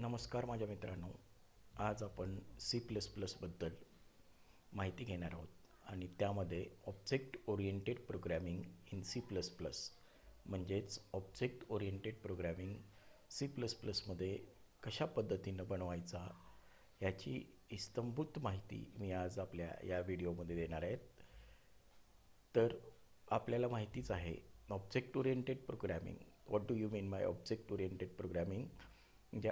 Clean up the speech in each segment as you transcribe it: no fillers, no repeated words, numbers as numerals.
नमस्कार माझ्या मित्रांनो. आज आपण सी प्लस प्लसबद्दल माहिती घेणार आहोत आणि त्यामध्ये object oriented programming in C plus plus म्हणजेच object oriented programming C plus प्लसमध्ये कशा पद्धतीनं बनवायचा ह्याची इत्थंभूत माहिती मी आज आपल्या या व्हिडिओमध्ये देणार आहेत. तर आपल्याला माहितीच आहे object oriented programming. What do you mean by object oriented programming? म्हणजे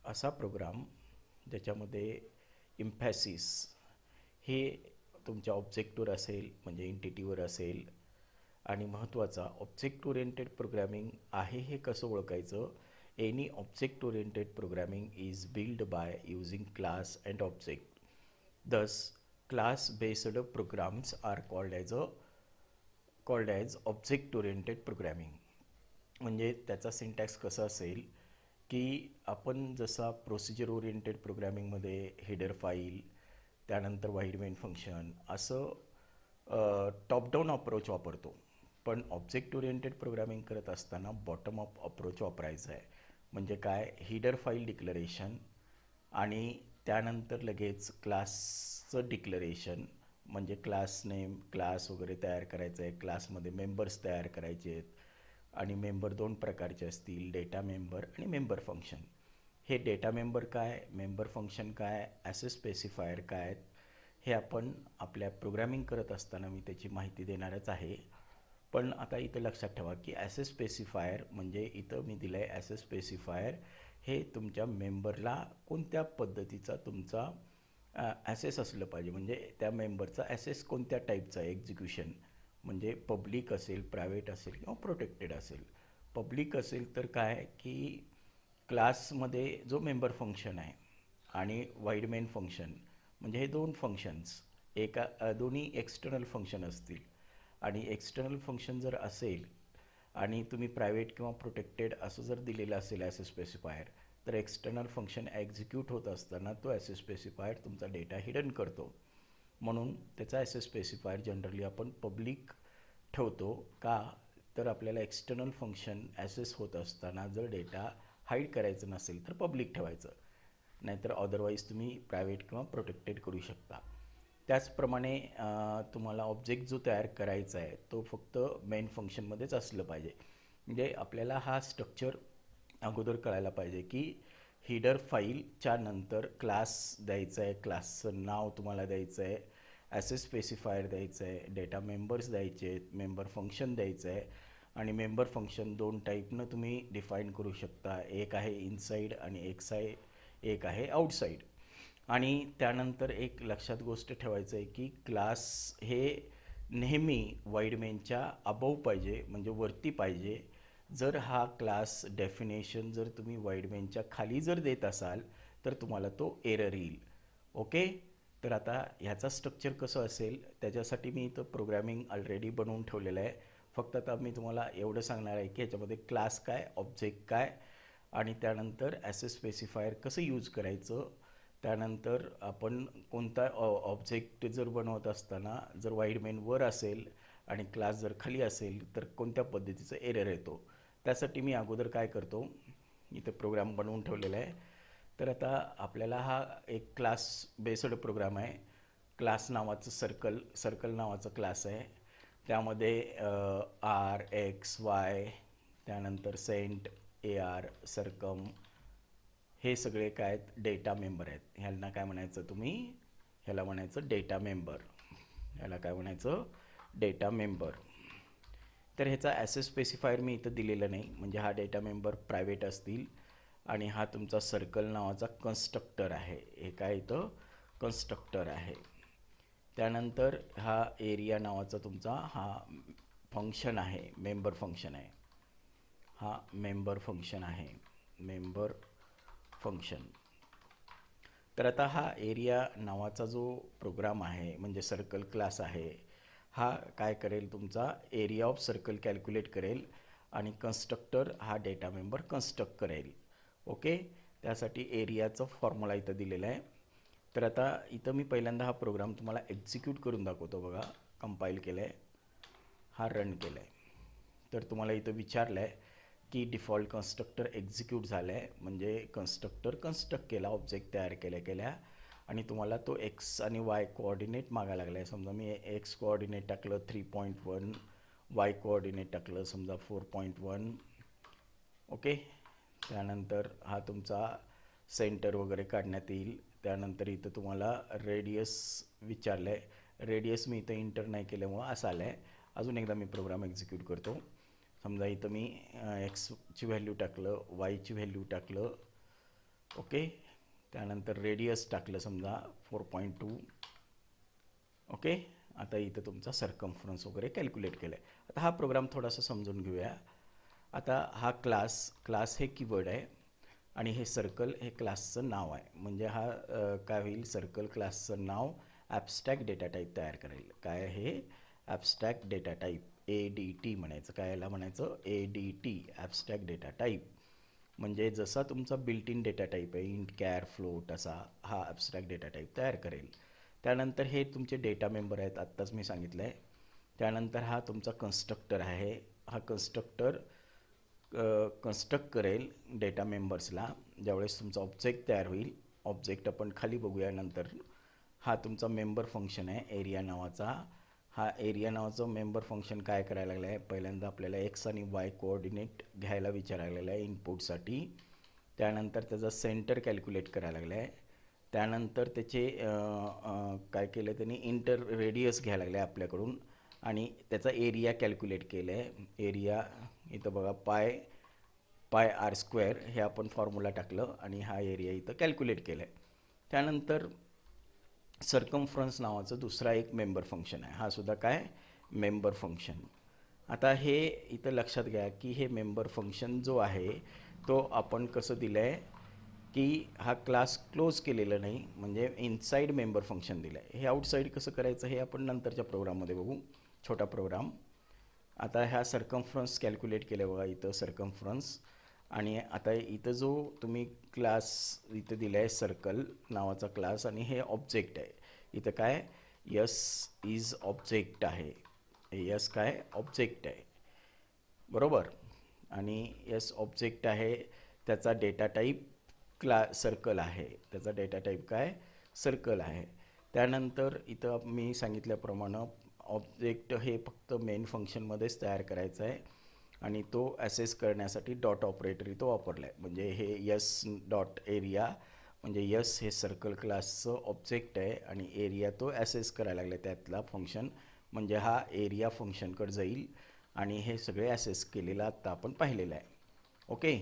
असा प्रोग्राम ज्याच्यामध्ये इम्फॅसिस हे तुमच्या ऑब्जेक्टवर असेल, म्हणजे एंटिटीवर असेल. आणि महत्त्वाचा ऑब्जेक्ट ओरिएंटेड प्रोग्रॅमिंग आहे हे कसं ओळखायचं? Any object oriented programming is build by using class and object. Thus class based programs are called as object oriented programming. म्हणजे त्याचा सिंटॅक्स कसा असेल की आपण जसा प्रोसिजर ओरिएंटेड प्रोग्रॅमिंगमध्ये हेडर फाईल, त्यानंतर वाईड मेन फंक्शन असं टॉप डाऊन अप्रोच वापरतो, पण ऑब्जेक्ट ओरिएंटेड प्रोग्रॅमिंग करत असताना बॉटम अप अप्रोच वापरायचा आहे. म्हणजे काय? हेडर फाईल डिक्लरेशन आणि त्यानंतर लगेच क्लासचं डिक्लरेशन, म्हणजे क्लास नेम, क्लास वगैरे तयार करायचं आहे, क्लासमध्ये मेंबर्स तयार करायचे आहेत. आणि मेंबर दोन प्रकारचे असतील, डेटा मेंबर आणि मेंबर फंक्शन. हे डेटा मेंबर काय, मेंबर फंक्शन काय, ॲसेस स्पेसिफायर काय आहेत, हे आपण आपल्या प्रोग्रॅमिंग करत असताना मी त्याची माहिती देणारच आहे. पण आता इथं लक्षात ठेवा की ॲसेस स्पेसिफायर म्हणजे इथं मी दिलं आहे ॲसेस स्पेसिफायर हे तुमच्या मेंबरला कोणत्या पद्धतीचा तुमचा ॲसेस असलं पाहिजे, म्हणजे त्या मेंबरचा ॲसेस कोणत्या टाईपचा आहे, एक्झिक्युशन म्हणजे पब्लिक असेल, प्रायव्हेट असेल किंवा प्रोटेक्टेड असेल. पब्लिक असेल तर काय की क्लासमध्ये जो मेंबर फंक्शन आहे आणि वाईड मेन फंक्शन, म्हणजे हे दोन फंक्शन्स दोन्ही एक्सटर्नल फंक्शन असतील. आणि एक्सटर्नल फंक्शन जर असेल आणि तुम्ही प्रायव्हेट किंवा प्रोटेक्टेड असं जर दिलेलं असेल ॲसेस स्पेसिफायर, तर एक्सटर्नल फंक्शन एक्झिक्यूट होत असताना तो ॲसेस स्पेसिफायर तुमचा डेटा हिडन करतो. म्हणून त्याचा ॲसेस स्पेसिफायर जनरली आपण पब्लिक ठेवतो. का? तर आपल्याला एक्सटर्नल फंक्शन ॲसेस होत असताना जर डेटा हाईड करायचं नसेल तर पब्लिक ठेवायचं, नाहीतर अदरवाईज तुम्ही प्रायव्हेट किंवा प्रोटेक्टेड करू शकता. त्याचप्रमाणे तुम्हाला ऑब्जेक्ट जो तयार करायचा आहे तो फक्त मेन फंक्शनमध्येच असलं पाहिजे. म्हणजे आपल्याला हा स्ट्रक्चर अगोदर कळायला पाहिजे की हेडर फाईलच्या नंतर क्लास द्यायचा आहे, क्लासचं नाव तुम्हाला द्यायचं आहे, ॲसेस स्पेसिफायर द्यायचं आहे, डेटा मेंबर्स द्यायचे आहेत, मेंबर फंक्शन द्यायचं आहे. आणि मेंबर फंक्शन दोन टाईपनं तुम्ही डिफाईन करू शकता. एक आहे इनसाईड आणि एक आहे आउटसाईड. आणि त्यानंतर एक लक्षात गोष्ट ठेवायचं आहे की क्लास हे नेहमी वाईड मेनच्या अबव पाहिजे, म्हणजे वरती पाहिजे. जर हा क्लास डेफिनेशन जर तुम्ही वाईड मेनच्या खाली जर देत असाल तर तुम्हाला तो एरर येईल. ओके. तर आता ह्याचा स्ट्रक्चर कसं असेल त्याच्यासाठी मी इथं प्रोग्रॅमिंग ऑलरेडी बनवून ठेवलेलं आहे. फक्त आता मी तुम्हाला एवढं सांगणार आहे की ह्याच्यामध्ये क्लास काय, ऑब्जेक्ट काय, आणि त्यानंतर ॲसेस स्पेसिफायर कसं यूज करायचं. त्यानंतर आपण कोणता ऑब्जेक्ट जर बनवत असताना जर वाईड मेन वर असेल आणि क्लास जर खाली असेल तर कोणत्या पद्धतीचं एरर येतो. त्यासाठी मी अगोदर काय करतो, इथं प्रोग्राम बनवून ठेवलेला आहे. तर आता आपल्याला हा एक क्लास बेस्ड प्रोग्राम आहे. क्लास नावाचं सर्कल नावाचा क्लास आहे. त्यामध्ये आर, एक्स, वाय, त्यानंतर सेंट, ए आर, सरकम हे सगळे काय आहेत, डेटा मेंबर आहेत. ह्याला काय म्हणायचं तुम्ही? ह्याला म्हणायचं डेटा मेंबर. ह्याला काय म्हणायचं? Data member. तर ह्याचा ॲसेस स्पेसिफायर मी इथं दिलेलं नाही, म्हणजे हा डेटा मेंबर प्रायव्हेट असतील. आणि हा तुमचा सर्कल नावाचा कन्स्ट्रक्टर आहे. हे काय इथं कन्स्ट्रक्टर आहे. त्यानंतर हा एरिया नावाचा तुमचा हा फंक्शन आहे, मेंबर फंक्शन आहे. हा मेंबर फंक्शन आहे, मेंबर फंक्शन. तर आता हा एरिया नावाचा जो प्रोग्राम आहे, म्हणजे सर्कल क्लास आहे, हा काय करेल, तुमचा एरिया ऑफ सर्कल कॅल्क्युलेट करेल आणि कन्स्ट्रक्टर हा डेटा मेंबर कन्स्ट्रक्ट करेल. ओके. त्यासाठी एरियाचं फॉर्म्युला इथं दिलेलं आहे. तर आता इथं मी पहिल्यांदा हा प्रोग्राम तुम्हाला एक्झिक्यूट करून दाखवतो. बघा, कंपाईल केलं आहे, हा रन केला आहे. तर तुम्हाला इथं विचारलं आहे की डिफॉल्ट कन्स्ट्रक्टर एक्झिक्यूट झालं आहे, म्हणजे कन्स्ट्रक्ट केला, ऑब्जेक्ट तयार केल्या आणि तुम्हाला तो एक्स आणि वाय कोऑर्डिनेट मागायला लागला आहे. समजा मी एक्स कोऑर्डिनेट टाकलं 3.1, वाय कोऑर्डिनेट टाकलं समजा 4.1. ओके. त्यानंतर हा तुमचा सेंटर वगैरे काढण्यात येईल. त्यानंतर इथं तुम्हाला रेडियस विचारलं आहे. रेडियस मी इथं इंटर नाही केल्यामुळं असं आलं आहे. अजून एकदा मी प्रोग्राम एक्झिक्यूट करतो. समजा इथं मी एक्सची व्हॅल्यू टाकलं, वायची व्हॅल्यू टाकलं. ओके. त्यानंतर रेडियस टाकलं समजा 4.2. ओके. आता इथं तुमचा सर्कम्फरन्स वगैरे कॅल्क्युलेट केलं आहे. आता हा प्रोग्राम थोडासा समजून घेऊया. आता हा क्लास हे कीवर्ड आहे आणि हे सर्कल हे क्लासचं नाव आहे. म्हणजे हा काय होईल, सर्कल क्लासचं नाव ॲबस्ट्रॅक्ट डेटा टाईप तयार करेल. काय हे ॲबस्ट्रॅक्ट डेटा टाईप, ADT म्हणायचं. काय याला म्हणायचं, ADT, ॲबस्ट्रॅक्ट डेटा टाईप. म्हणजे जसा तुमचा बिल्ट इन डेटा टाईप आहे, इंट, कॅर, फ्लोट, असा हा ॲबस्ट्रॅक्ट डेटा टाईप तयार करेल. त्यानंतर हे तुमचे डेटा मेंबर आहेत, आत्ताच मी सांगितलं आहे. त्यानंतर हा तुमचा कन्स्ट्रक्टर आहे. हा कन्स्ट्रक्ट करेल डेटा मेंबर्सला ज्यावेळेस तुमचा ऑब्जेक्ट तयार होईल. ऑब्जेक्ट आपण खाली बघूया नंतर. हा तुमचा मेंबर फंक्शन आहे एरिया नावाचा. हा एरिया नावाचं मेंबर फंक्शन काय करायला लागलं आहे, पहिल्यांदा आपल्याला एक्स आणि वाय कोऑर्डिनेट घ्यायला विचारायला आहे इनपुटसाठी. त्यानंतर त्याचा सेंटर कॅल्क्युलेट करायला लागला आहे. त्यानंतर त्याचे काय केलं त्यांनी, इंटर रेडियस घ्यायला लागलं आहे आपल्याकडून आणि त्याचा एरिया कॅल्क्युलेट केलं आहे. एरिया इथं बघा पाय आर स्क्वेअर हे आपण फॉर्म्युला टाकलं आणि हा एरिया इथं कॅल्क्युलेट केलं आहे. त्यानंतर सर्कम्फरन्स नावाचं दुसरा एक मेंबर फंक्शन आहे. हा सुद्धा काय मेंबर फंक्शन. आता हे इथं लक्षात घ्या की हे मेंबर फंक्शन जो आहे तो आपण कसं दिलं आहे की हा क्लास क्लोज केलेलं नाही, म्हणजे इनसाईड मेंबर फंक्शन दिलं आहे. हे आउटसाईड कसं करायचं हे आपण नंतरच्या प्रोग्राममध्ये बघू, छोटा प्रोग्राम. आता ह्या सर्कम्फरन्स कॅल्क्युलेट केलं बघा इथं सर्कम्फरन्स. आणि आता इथं जो तुम्ही क्लास इथं दिला आहे सर्कल नावाचा क्लास आणि हे ऑब्जेक्ट आहे. इथं काय यस इज ऑब्जेक्ट आहे. यस काय ऑब्जेक्ट आहे, बरोबर. आणि यस ऑब्जेक्ट आहे, त्याचा डेटा टाईप सर्कल आहे. त्याचा डेटा टाईप काय सर्कल आहे. त्यानंतर इथं मी सांगितल्याप्रमाणे ऑब्जेक्ट हे फक्त मेन फंक्शनमध्येच तयार करायचं आहे आणि तो ॲसेस करण्यासाठी डॉट ऑपरेटर इथं वापरला आहे. म्हणजे हे यस डॉट एरिया, म्हणजे यस हे सर्कल क्लासचं ऑब्जेक्ट आहे आणि एरिया तो ॲसेस करायला लागला त्यातला फंक्शन. म्हणजे हा एरिया फंक्शनकडे जाईल आणि हे सगळे ॲसेस केलेलं आत्ता आपण पाहिलेलं आहे. ओके.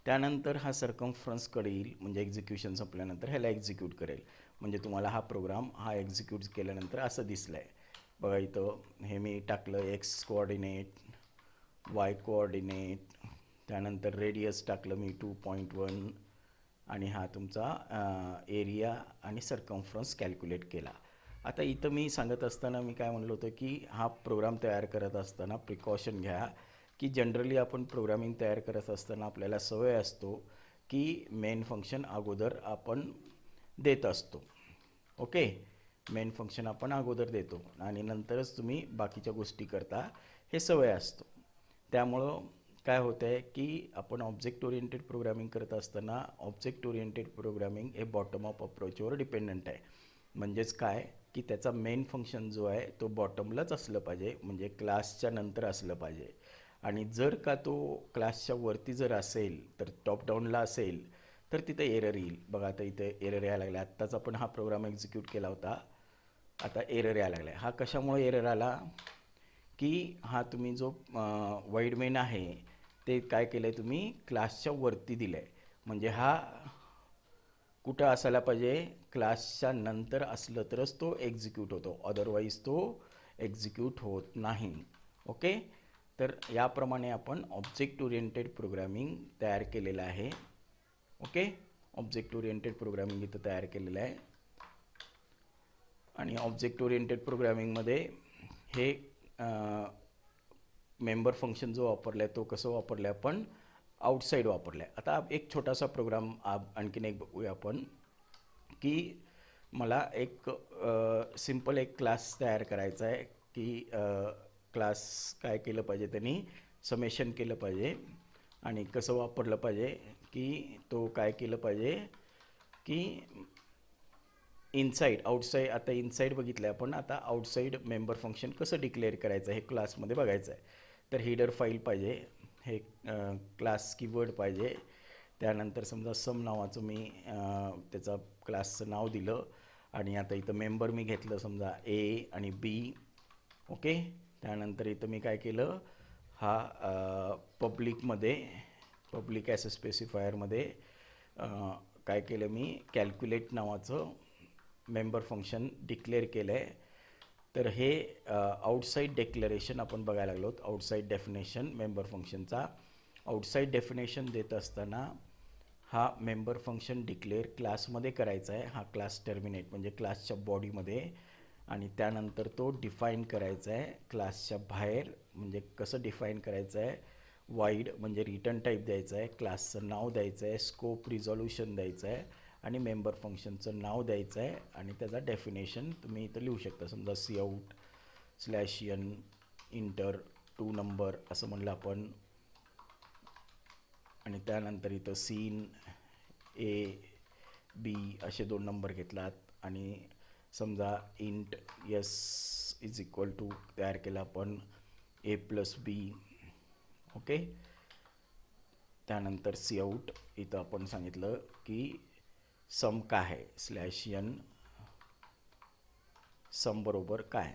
त्यानंतर हा सर्कम्फरन्सकडे येईल, म्हणजे एक्झिक्युशन संपल्यानंतर ह्याला एक्झिक्यूट करेल. म्हणजे तुम्हाला हा प्रोग्राम हा एक्झिक्यूट केल्यानंतर असं दिसलं आहे बघा. इथं हे मी टाकलं एक्स कोऑर्डिनेट, वाय कोऑर्डिनेट, त्यानंतर रेडियस टाकलं मी 2.1 आणि हा तुमचा एरिया आणि सर्कम्फरन्स कॅल्क्युलेट केला. आता इथं मी सांगत असताना मी काय म्हणलो होतं की हा प्रोग्राम तयार करत असताना प्रिकॉशन घ्या की जनरली आपण प्रोग्रामिंग तयार करत असताना आपल्याला सवय असतो की मेन फंक्शन अगोदर आपण देत असतो. ओके. मेन फंक्शन आपण अगोदर देतो आणि नंतरच तुम्ही बाकीच्या गोष्टी करता, हे सवय असतो. त्यामुळं काय होतं आहे की आपण ऑब्जेक्ट ओरिएंटेड प्रोग्रामिंग करत असताना ऑब्जेक्ट ओरिएंटेड प्रोग्रामिंग हे बॉटम अप अप्रोचवर डिपेंडंट आहे. म्हणजेच काय की त्याचा मेन फंक्शन जो आहे तो बॉटमलाच असलं पाहिजे, म्हणजे क्लासच्या नंतर असलं पाहिजे. आणि जर का तो क्लासच्या वरती जर असेल तर टॉप डाऊनला असेल तर तिथं एरर येईल. बघा आता इथे एरर यायला लागला. आत्ताच आपण हा प्रोग्राम एक्झिक्यूट केला होता, आता एरर यायला लागला. हा कशामुळे एरर आला की हा तुम्ही जो वाईड मेन आहे ते काय केलं आहे तुम्ही क्लासच्या वरती दिलं आहे. म्हणजे हा कुठं असायला पाहिजे, क्लासच्या नंतर असलं तरच तो एक्झिक्यूट होतो, अदरवाईज तो एक्झिक्यूट होत नाही. ओके. तर याप्रमाणे आपण ऑब्जेक्ट ओरिएंटेड प्रोग्रामिंग तयार केलेलं आहे. ओके. ऑब्जेक्ट ओरिएंटेड प्रोग्रामिंग इथं तयार केलेलं आहे. आणि ऑब्जेक्ट ओरिएंटेड प्रोग्रामिंगमध्ये हे मेंबर फंक्शन जो वापरला आहे तो कसं वापरलं आहे आपण, आउटसाईड वापरला आहे. आता एक छोटासा प्रोग्राम आणखीन एक बघूया आपण की मला एक सिम्पल एक क्लास तयार करायचा आहे की क्लास काय केलं पाहिजे, त्यांनी समेशन केलं पाहिजे. आणि कसं वापरलं पाहिजे की तो काय केलं पाहिजे की इनसाईड आउटसाईड, आता इनसाईड बघितलं आपण, आता आउटसाईड मेंबर फंक्शन कसं डिक्लेअर करायचं हे क्लासमध्ये बघायचं आहे. तर हिडर फाईल पाहिजे, हे क्लास कीवर्ड पाहिजे. त्यानंतर समजा सम नावाचं मी त्याचा क्लासचं नाव दिलं आणि आता इथं मेंबर मी घेतलं समजा ए आणि बी. ओके. त्यानंतर इथं मी काय केलं, हा पब्लिकमध्ये पब्लिक ॲसेस स्पेसिफायरमध्ये काय केलं मी, कॅल्क्युलेट नावाचं मेंबर फंक्शन डिक्लेअर केलं आहे. तर हे आउटसाईड डेक्लरेशन आपण बघायला लागलो. आउटसाईड डेफिनेशन मेंबर फंक्शनचा. आउटसाईड डेफिनेशन देत असताना हा मेंबर फंक्शन डिक्लेअर क्लासमध्ये करायचा आहे. हा क्लास टर्मिनेट म्हणजे क्लासच्या बॉडीमध्ये, आणि त्यानंतर तो डिफाईन करायचा आहे क्लासच्या बाहेर. म्हणजे कसं डिफाईन करायचं आहे, वाईड म्हणजे रिटर्न टाईप द्यायचं आहे, क्लासचं नाव द्यायचं आहे, स्कोप रिझॉल्युशन द्यायचं आहे आणि मेंबर फंक्शनचं नाव द्यायचं आहे आणि त्याचा डेफिनेशन तुम्ही इथं लिहू शकता. समजा cout /n enter 2 number असं म्हणलं आपण, आणि त्यानंतर इथं सीन ए बी असे 2 नंबर घेतलात आणि समजा int S is equal to तयार केला आपण ए प्लस बी. ओके. त्यानंतर सी आउट इथं आपण सांगितलं की सम काय आहे /n, सम बरोबर काय.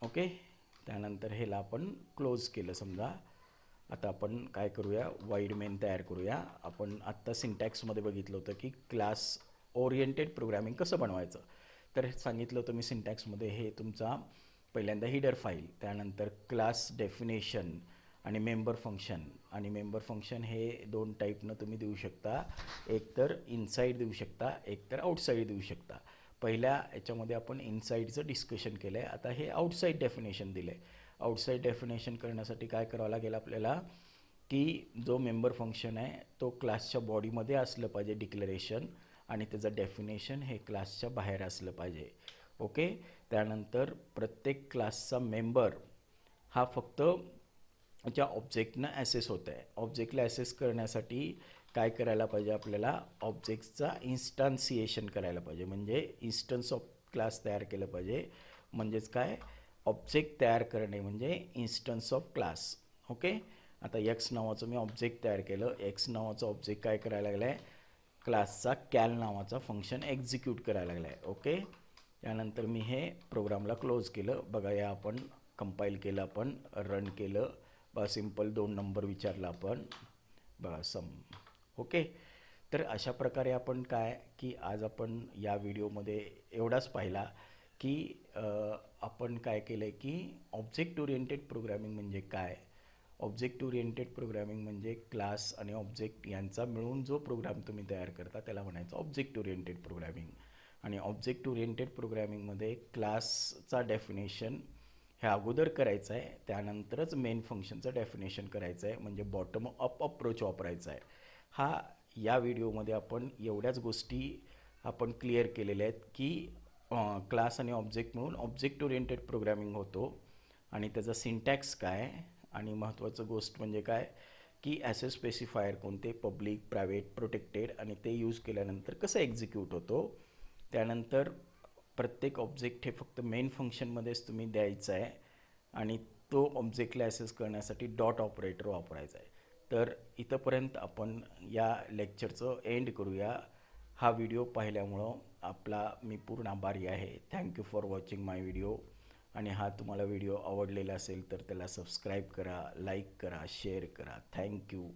ओके. त्यानंतर ह्याला आपण क्लोज केलं समजा. आता आपण काय करूया, वाईड मेन तयार करूया. आपण आत्ता सिंटॅक्समध्ये बघितलं होतं की क्लास ओरिएंटेड प्रोग्रामिंग कसं बनवायचं. तर सांगितलं होतं मी सिंटॅक्समध्ये, हे तुमचा पहिल्यांदा हिडर फाईल, त्यानंतर क्लास डेफिनेशन आणि मेंबर फंक्शन. आणि मेंबर फंक्शन हे 2 टाईपनं तुम्ही देऊ शकता, एक तर इनसाईड देऊ शकता, एक तर आउटसाईड देऊ शकता. पहिल्या याच्यामध्ये आपण इनसाईडचं डिस्कशन केलं आहे. आता हे आउटसाईड डेफिनेशन दिलं आहे. आउटसाईड डेफिनेशन करण्यासाठी काय करावं लागेल आपल्याला की जो मेंबर फंक्शन आहे तो क्लासच्या बॉडीमध्ये असलं पाहिजे डिक्लेरेशन, आणि त्याचं डेफिनेशन हे क्लासच्या बाहेर असलं पाहिजे. ओके. त्यानंतर प्रत्येक क्लासचा मेंबर हा फक्त ज्या ऑब्जेक्टनं ॲसेस होत आहे. ऑब्जेक्टला ॲसेस करण्यासाठी काय करायला पाहिजे आपल्याला, ऑब्जेक्टचा इन्स्टान्सिएशन करायला पाहिजे. म्हणजे इन्स्टन्स ऑफ क्लास तयार केलं पाहिजे. म्हणजेच काय, ऑब्जेक्ट तयार करणे म्हणजे इन्स्टन्स ऑफ क्लास. ओके. आता एक्स नावाचं मी ऑब्जेक्ट तयार केलं. एक्स नावाचं ऑब्जेक्ट काय करायला लागलं आहे, क्लासचा कॅल नावाचा फंक्शन एक्झिक्यूट करायला लागला आहे. ओके. त्यानंतर मी हे प्रोग्रामला क्लोज केलं. बघा, या आपण कंपाईल केलं, आपण रन केलं. बघा, सिम्पल 2 नंबर विचारला आपण. बघा सम. ओके. तर अशा प्रकारे आपण काय की आज आपण या व्हिडिओमध्ये एवढाच पाहिला की आपण काय केलं आहे की ऑब्जेक्ट ओरिएंटेड प्रोग्रामिंग म्हणजे काय. ऑब्जेक्ट ओरिएंटेड प्रोग्रामिंग म्हणजे क्लास आणि ऑब्जेक्ट यांचा मिळून जो प्रोग्राम तुम्ही तयार करता त्याला म्हणायचं ऑब्जेक्ट ओरिएंटेड प्रोग्रामिंग. आणि ऑब्जेक्ट ओरिएंटेड प्रोग्रामिंगमध्ये क्लासचा डेफिनेशन हे अगोदर करायचं आहे, त्यानंतरच मेन फंक्शनचं डेफिनेशन करायचं आहे. म्हणजे बॉटम अप अप्रोच वापरायचा आहे. हा या व्हिडिओमध्ये आपण एवढ्याच गोष्टी आपण क्लिअर केलेल्या आहेत की क्लास आणि ऑब्जेक्ट मिळून ऑब्जेक्ट ओरिएंटेड प्रोग्रामिंग होतो आणि त्याचा सिंटॅक्स काय, आणि महत्त्वाचं गोष्ट म्हणजे काय की ॲसेस स्पेसिफायर कोणते, पब्लिक, प्रायव्हेट, प्रोटेक्टेड, आणि ते यूज केल्यानंतर कसं एक्झिक्यूट होतो. त्यानंतर प्रत्येक ऑब्जेक्ट हे फक्त मेन फंक्शनमध्येच तुम्ही द्यायचं आहे आणि तो ऑब्जेक्टला ॲसेस करण्यासाठी डॉट ऑपरेटर वापरायचा आहे. तर इथंपर्यंत आपण या लेक्चरचं एंड करूया. हा व्हिडिओ पाहिल्यामुळं आपला मी पूर्ण आभारी आहे. Thank you for watching my video. आणि हा तुम्हाला व्हिडिओ आवडलेला असेल तर त्याला सबस्क्राईब करा, लाईक करा, शेअर करा. थँक्यू.